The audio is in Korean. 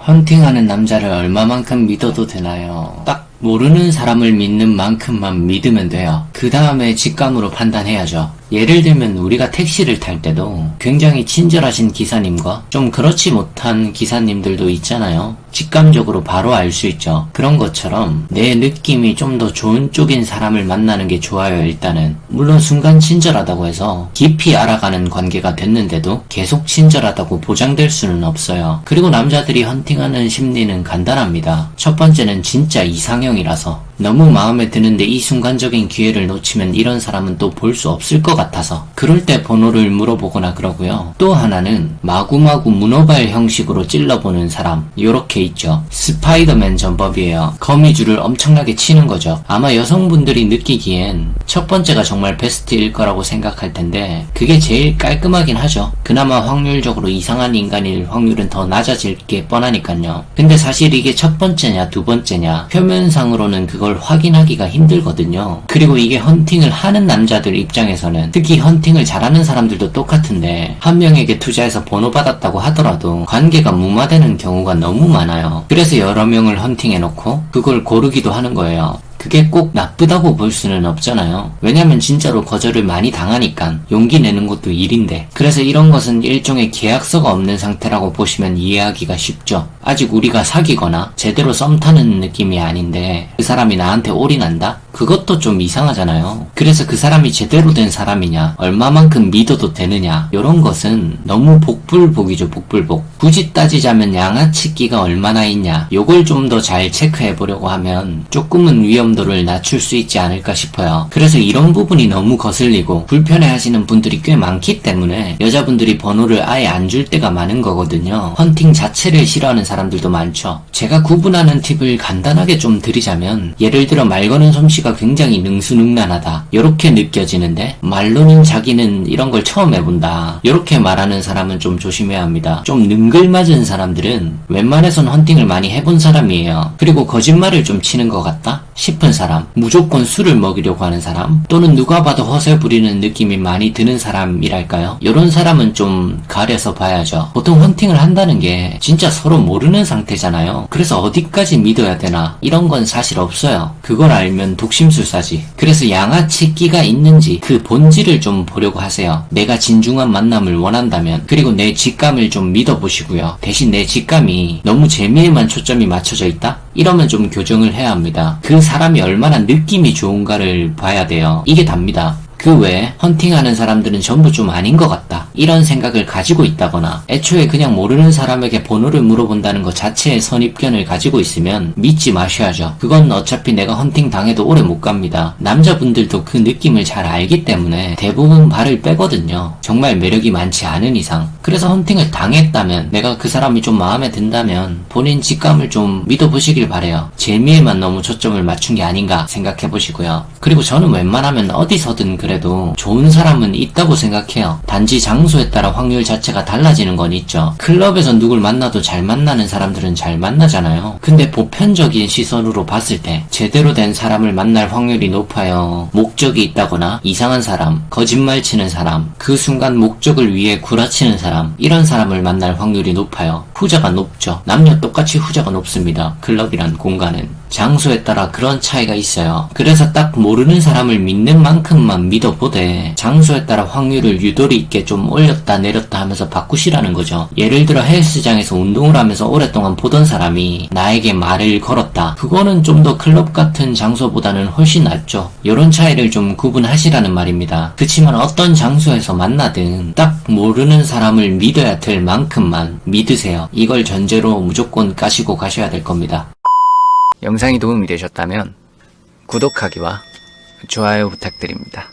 헌팅하는 남자를 얼마만큼 믿어도 되나요? 딱 모르는 사람을 믿는 만큼만 믿으면 돼요. 그 다음에 직감으로 판단해야죠. 예를 들면 우리가 택시를 탈 때도 굉장히 친절하신 기사님과 좀 그렇지 못한 기사님들도 있잖아요. 직감적으로 바로 알 수 있죠. 그런 것처럼 내 느낌이 좀 더 좋은 쪽인 사람을 만나는 게 좋아요. 일단은 물론 순간 친절하다고 해서 깊이 알아가는 관계가 됐는데도 계속 친절하다고 보장될 수는 없어요. 그리고 남자들이 헌팅하는 심리는 간단합니다. 첫 번째는 진짜 이상형이라서 너무 마음에 드는데 이 순간적인 기회를 놓치면 이런 사람은 또 볼 수 없을 것 같아서 그럴 때 번호를 물어보거나 그러고요. 또 하나는 마구마구 문어발 형식으로 찔러보는 사람, 요렇게 있죠. 스파이더맨 전법이에요. 거미줄을 엄청나게 치는 거죠. 아마 여성분들이 느끼기엔 첫 번째가 정말 베스트일 거라고 생각할 텐데 그게 제일 깔끔하긴 하죠. 그나마 확률적으로 이상한 인간일 확률은 더 낮아질 게 뻔하니까요. 근데 사실 이게 첫 번째냐 두 번째냐 표면상으로는 그걸 확인하기가 힘들거든요. 그리고 이게 헌팅을 하는 남자들 입장에서는 특히 헌팅을 잘하는 사람들도 똑같은데 한 명에게 투자해서 번호 받았다고 하더라도 관계가 무마되는 경우가 너무 많아요. 그래서 여러 명을 헌팅해놓고 그걸 고르기도 하는 거예요. 그게 꼭 나쁘다고 볼 수는 없잖아요. 왜냐면 진짜로 거절을 많이 당하니까 용기 내는 것도 일인데 그래서 이런 것은 일종의 계약서가 없는 상태라고 보시면 이해하기가 쉽죠. 아직 우리가 사귀거나 제대로 썸 타는 느낌이 아닌데 그 사람이 나한테 올인한다? 그것도 좀 이상하잖아요. 그래서 그 사람이 제대로 된 사람이냐 얼마만큼 믿어도 되느냐 이런 것은 너무 복불복이죠. 복불복. 굳이 따지자면 양아치 끼가 얼마나 있냐 요걸 좀 더 잘 체크해 보려고 하면 조금은 위험도를 낮출 수 있지 않을까 싶어요. 그래서 이런 부분이 너무 거슬리고 불편해 하시는 분들이 꽤 많기 때문에 여자분들이 번호를 아예 안 줄 때가 많은 거거든요. 헌팅 자체를 싫어하는 사람들도 많죠. 제가 구분하는 팁을 간단하게 좀 드리자면 예를 들어 말 거는 솜씨가 굉장히 능수능란하다 요렇게 느껴지는데 말로는 자기는 이런 걸 처음 해본다 요렇게 말하는 사람은 좀 조심해야 합니다. 좀 능글맞은 사람들은 웬만해선 헌팅을 많이 해본 사람이에요. 그리고 거짓말을 좀 치는 것 같다 싶은 사람, 무조건 술을 먹이려고 하는 사람, 또는 누가 봐도 허세 부리는 느낌이 많이 드는 사람이랄까요? 이런 사람은 좀 가려서 봐야죠. 보통 헌팅을 한다는 게 진짜 서로 모르는 상태잖아요. 그래서 어디까지 믿어야 되나 이런 건 사실 없어요. 그걸 알면 독심술사지. 그래서 양아치 끼가 있는지 그 본질을 좀 보려고 하세요. 내가 진중한 만남을 원한다면. 그리고 내 직감을 좀 믿어보시고요. 대신 내 직감이 너무 재미에만 초점이 맞춰져 있다? 이러면 좀 교정을 해야 합니다. 그 사람이 얼마나 느낌이 좋은가를 봐야 돼요. 이게 답니다. 그 외에 헌팅하는 사람들은 전부 좀 아닌 것 같다 이런 생각을 가지고 있다거나 애초에 그냥 모르는 사람에게 번호를 물어본다는 것 자체의 선입견을 가지고 있으면 믿지 마셔야죠. 그건 어차피 내가 헌팅 당해도 오래 못 갑니다. 남자분들도 그 느낌을 잘 알기 때문에 대부분 발을 빼거든요. 정말 매력이 많지 않은 이상. 그래서 헌팅을 당했다면 내가 그 사람이 좀 마음에 든다면 본인 직감을 좀 믿어보시길 바래요. 재미에만 너무 초점을 맞춘 게 아닌가 생각해보시고요. 그리고 저는 웬만하면 어디서든 그래도 좋은 사람은 있다고 생각해요. 단지 장소에 따라 확률 자체가 달라지는 건 있죠. 클럽에서 누굴 만나도 잘 만나는 사람들은 잘 만나잖아요. 근데 보편적인 시선으로 봤을 때 제대로 된 사람을 만날 확률이 높아요. 목적이 있다거나 이상한 사람, 거짓말 치는 사람, 그 순간 목적을 위해 구라치는 사람 이런 사람을 만날 확률이 높아요. 후자가 높죠. 남녀 똑같이 후자가 높습니다. 클럽이란 공간은. 장소에 따라 그런 차이가 있어요. 그래서 딱 모르는 사람을 믿는 만큼만 믿어보되 장소에 따라 확률을 유도리 있게 좀 올렸다 내렸다 하면서 바꾸시라는 거죠. 예를 들어 헬스장에서 운동을 하면서 오랫동안 보던 사람이 나에게 말을 걸었다. 그거는 좀 더 클럽 같은 장소보다는 훨씬 낫죠. 이런 차이를 좀 구분하시라는 말입니다. 그치만 어떤 장소에서 만나든 딱 모르는 사람을 믿어야 될 만큼만 믿으세요. 이걸 전제로 무조건 까시고 가셔야 될 겁니다. 영상이 도움이 되셨다면 구독하기와 좋아요 부탁드립니다.